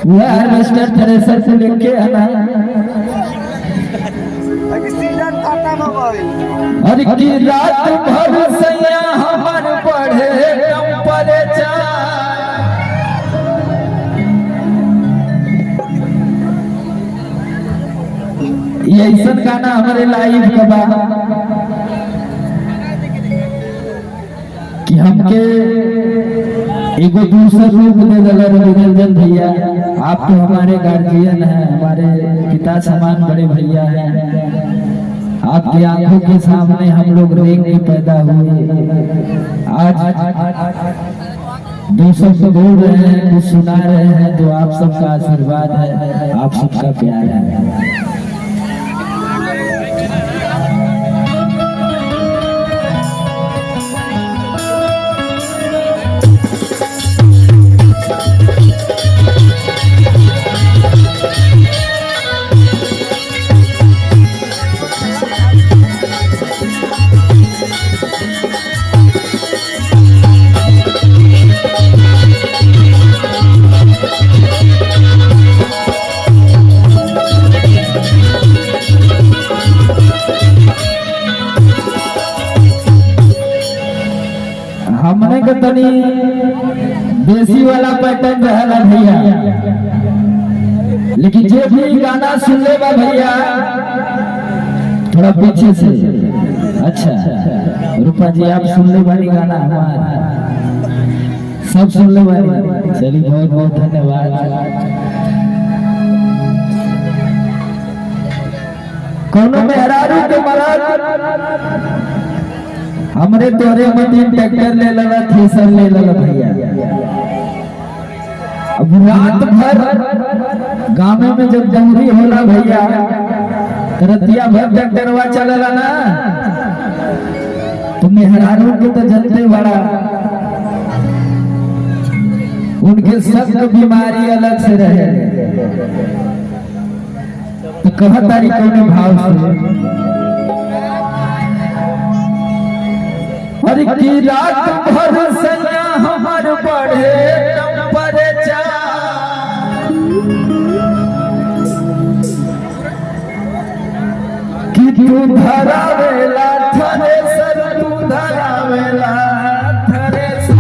वो harvester thresher से लेके आना। अरे की रात भर सैया हमर बढ़े टेम्परेचर। ये ऐसा गाना हमारे लाइव का बा कि हमके एगो दूसरा रूप दे दिला रविरंजन भैया। आप तो हमारे गार्जियन हैं, हमारे पिता समान बड़े भैया हैं। आपकी आंखों के सामने हम लोग देख के पैदा हुए। आज दूसरों से बोल रहे हैं, कुछ सुना रहे हैं, तो आप सबका आशीर्वाद है, आप सबका प्यार है। हमने के तनी देसी वाला पैटर्न रहला भैया, लेकिन जे भी गाना सुन ले बा भैया थोड़ा पीछे से। अच्छा रूपा जी आप सुन ले वाली गाना, हमारा सब सुन ले वाली। चलिए बहुत बहुत धन्यवाद। कोनो मेहरारू के मराद हमरे तोरे मतीन ट्रैक्टर ले लला, थ्रेसर ले लला भैया। अब रात भर गाँव में जब दौरी होला भैया, रतिया भर ट्रैक्टरवा चलला ना, तो मेहरारू के तो जनते बड़ा उनके सब बीमारी अलग से रहे। तो कहा तारीख में भाव से हर की रात भर सैया हमर बढ़े टेम्परेचर। कि तू धरावेला थ्रेसर, तू धरावेला थ्रेसर।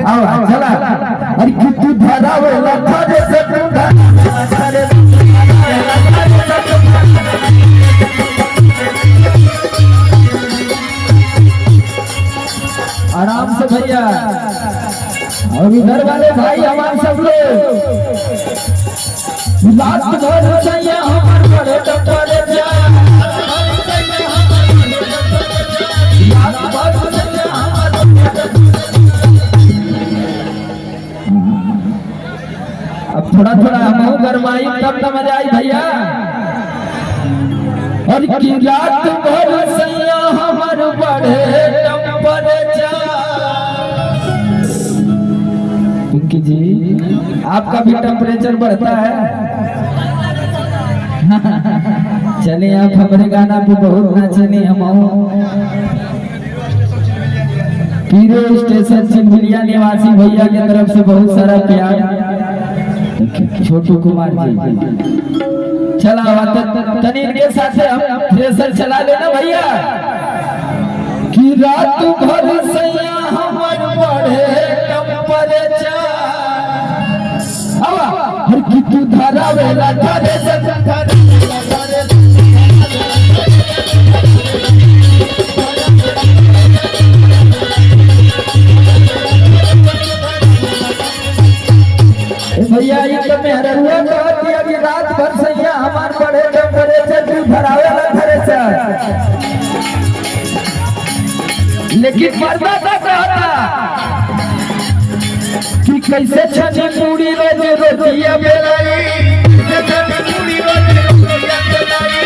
आओ चला। अरे कि तू धरावेला थ्रेसर, तू धरावेला थ्रेसर। आराम से भैया, और इधर वाले भाई हमारे सब लोग लास्ट भर सैया हमर बड़े टेम्परेचर। अब थोड़ा थोड़ा हम गरमाई तब तो मजा आई भैया। और की रात भर सैया हमर बढ़े टेम्परेचर। पिंकी जी आपका भी टेम्परेचर बढ़ता है। चलिए आप हमारे गाना पे बहुत नाचनी। हम पीरो स्टेशन चिंबिलिया निवासी भैया की तरफ से बहुत सारा प्यार। छोटू कुमार जी चला तनी के साथ हम थ्रेसर चला लेना भैया। कि रात भर सैया हमर बढ़े टेम्परेचर। हर की तू धरावेला थ्रेसर, भैया ये तो मेहरुआ कहती है कि रात भर सैया हमार बढ़े टेम्परेचर, तू धरावेला थ्रेसर। लेकिन मर्दा का कहता कि कैसे छनी पूरी रोज रोटियां बेलाई, पूरी रोज रोटियां बेलाई,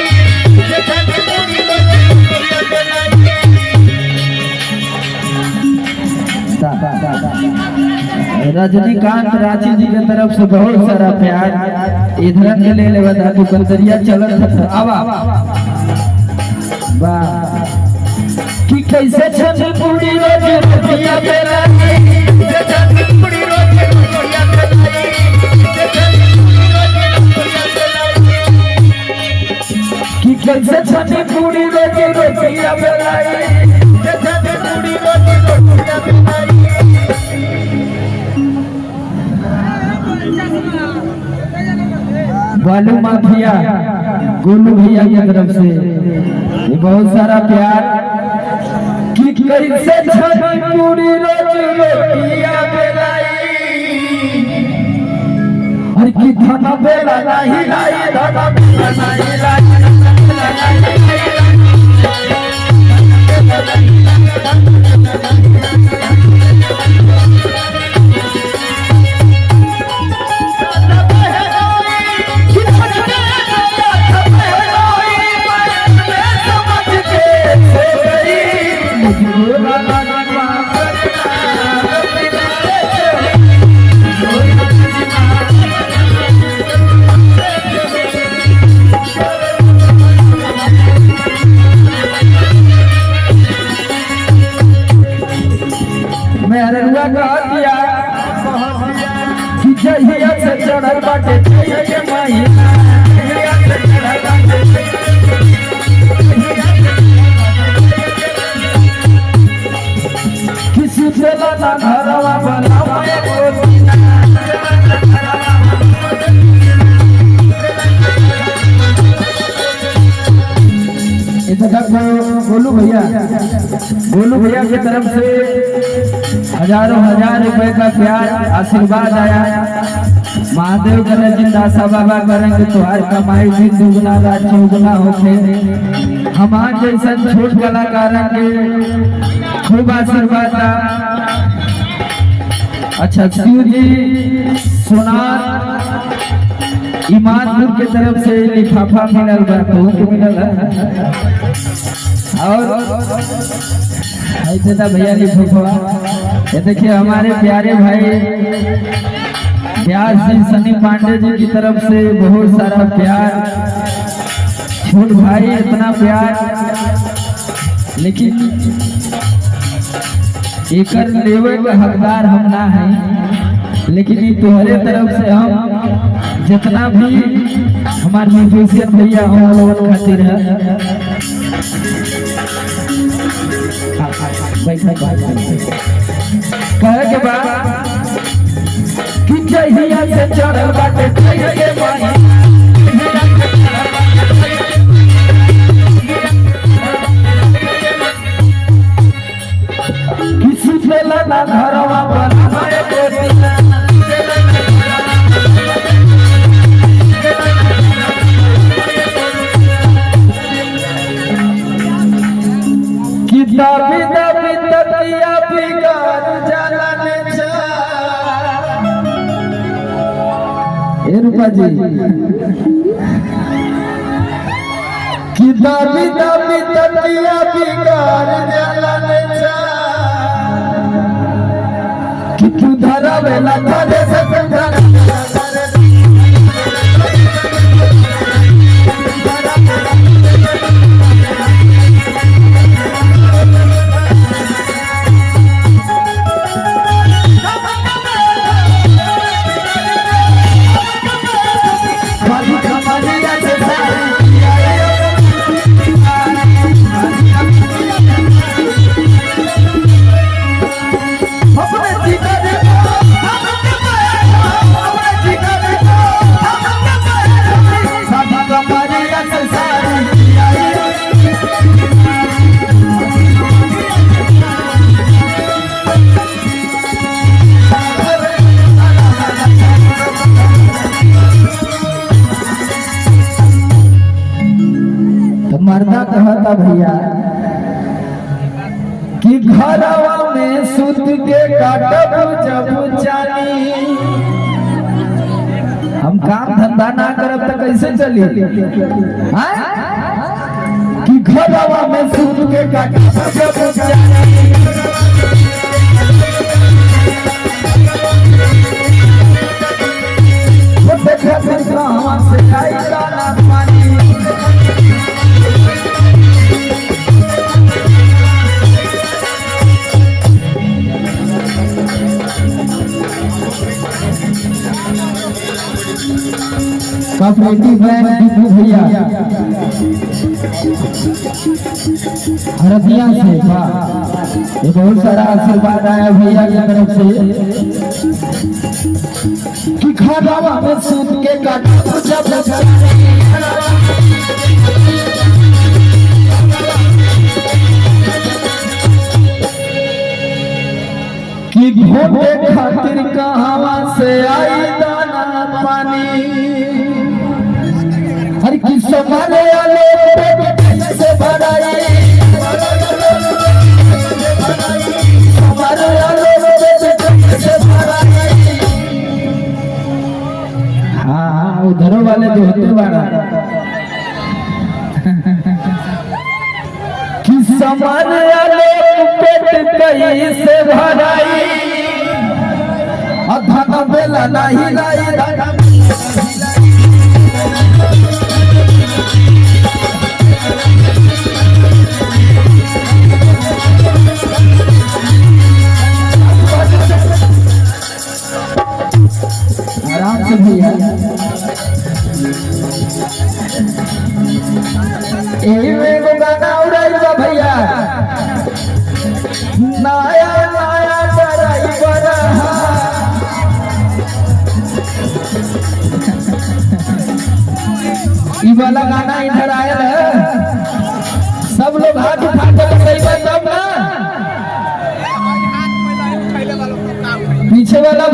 पूरी रोज रोटियां बेलाई। रजनीकांत रांची जी की तरफ से बहुत सारा प्यार। इधर के ले ले बता तू कंतरिया चलत आवा वाह। कि कैसे छनी पूरी रोज रोटियां बेलाई छनी पूरी रोज रोटियां बेलाई कि कैसे छनी पूरी रोज रोटियां बेलाई छनी पूरी रोज रोटियां बेलाई। बालू माफिया गोलू भैया की तरफ से ये बहुत सारा प्यार कि कैसे छनी पूरी रोज रोटियां बेलाई और कि धना बेला नहीं लाई धना बेला नहीं लाई मैं अरुआ कह दिया कि जहिया से चढ़ल बाटे जहिया माई जहिया से चढ़ल बाटे किसी से ना घरवा बनावे गोतिना गोलू भैया की तरफ से हजारों हजार रुपए का प्यार आशीर्वाद आया। महादेव करे जिंदासा बाबा करेंगे तुहार कमाई भी दुगना रात चौगुना होते। हमारे जैसा छोट कलाकार के खूब आशीर्वाद। अच्छा शिव जी सोनार ईमानपुर की तरफ से लिफाफा मिलल बा बहुत मिलल है और ऐसे था भैया लिफाफा। ये देखिए हमारे प्यारे भाई व्यास जी सनी पांडे जी की तरफ से बहुत सारा प्यार। छोट भाई इतना प्यार लेकिन एकर लेवे के हकदार हम ना हैं लेकिन तुम्हारे तरफ से हम जितना भी हमारे म्यूजिशियन भैया हम लोगों खातिर है कहे के बाद कि जहिया से चढ़ल बाटे जहिया माई किसी से ना घरवा बनावे गोतिना दाबी दाबी तकिया बिगाड़ जाला ने जा ए रूपा जी कि दाबी दाबी तकिया बिगाड़ जाला ने जा कि तू धरा वेला धरे से धरा मर्दा कहता भैया कि घरवा में सुत के काटब जब चाली हम काम धंधा ना करब तो कैसे चली कि घरवा में सुत के काटब जब चाली वो देखा कहवा से आई गाना पानी कॉपरेटिव बैंक दीपू भैया हरदिया से ये बहुत सारा आशीर्वाद आया भैया की तरफ से कि खाना में सूत के काटा जब कि भोटे खातिर कहावा से आई दाना पानी हर की समारे आले पेट से भराई समारे आले पेट से भराई। हाँ उधर वाले जो होते वाला कि समारे आले पेट कहीं से भराई धन बेला नहीं लाई धन आराम से भैया एगो गाना उड़ाई भैया नया नया बड़ाई बड़ा वाला गाना इधर आया है